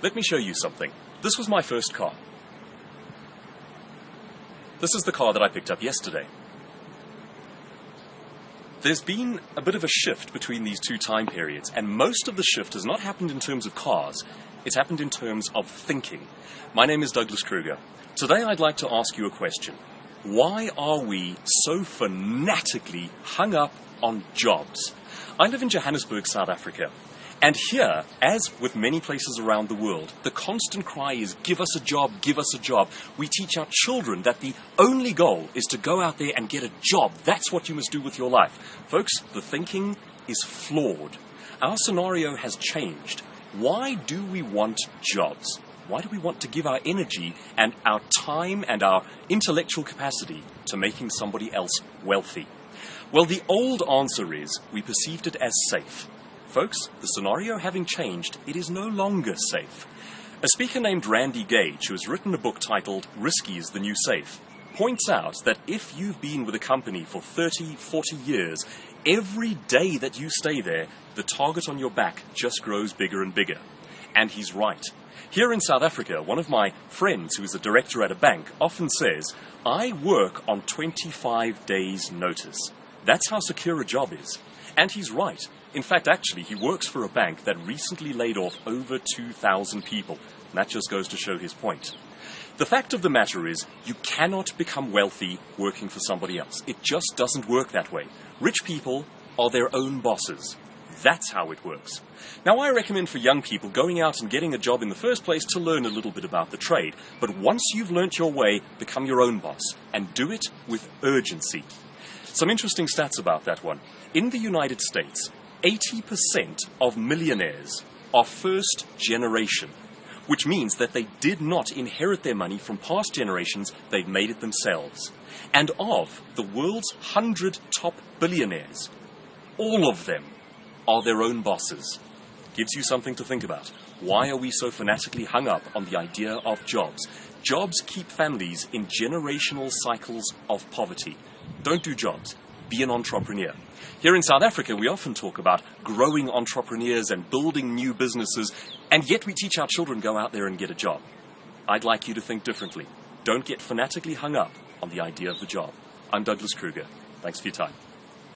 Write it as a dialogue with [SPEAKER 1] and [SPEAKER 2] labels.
[SPEAKER 1] Let me show you something. This was my first car. This is the car that I picked up yesterday. There's been a bit of a shift between these two time periods, and most of the shift has not happened in terms of cars, it's happened in terms of thinking. My name is Douglas Kruger. Today I'd like to ask you a question. Why are we so fanatically hung up on jobs? I live in Johannesburg, South Africa. And here, as with many places around the world, the constant cry is, give us a job, give us a job. We teach our children that the only goal is to go out there and get a job. That's what you must do with your life. Folks, the thinking is flawed. Our scenario has changed. Why do we want jobs? Why do we want to give our energy and our time and our intellectual capacity to making somebody else wealthy? Well, the old answer is we perceived it as safe. Folks, the scenario having changed, it is no longer safe. A speaker named Randy Gage, who has written a book titled Risky is the New Safe, points out that if you've been with a company for 30, 40 years, every day that you stay there, the target on your back just grows bigger and bigger. And he's right. Here in South Africa, one of my friends who is a director at a bank often says, I work on 25 days' notice. That's how secure a job is. And he's right. In fact, actually, he works for a bank that recently laid off over 2,000 people. And that just goes to show his point. The fact of the matter is, you cannot become wealthy working for somebody else. It just doesn't work that way. Rich people are their own bosses. That's how it works. Now, I recommend for young people going out and getting a job in the first place to learn a little bit about the trade. But once you've learnt your way, become your own boss and do it with urgency. Some interesting stats about that one. In the United States, 80% of millionaires are first generation, which means that they did not inherit their money from past generations, they've made it themselves. And of the world's 100 top billionaires, all of them are their own bosses. Gives you something to think about. Why are we so fanatically hung up on the idea of jobs? Jobs keep families in generational cycles of poverty. Don't do jobs. Be an entrepreneur. Here in South Africa, we often talk about growing entrepreneurs and building new businesses, and yet we teach our children go out there and get a job. I'd like you to think differently. Don't get fanatically hung up on the idea of the job. I'm Douglas Kruger. Thanks for your time.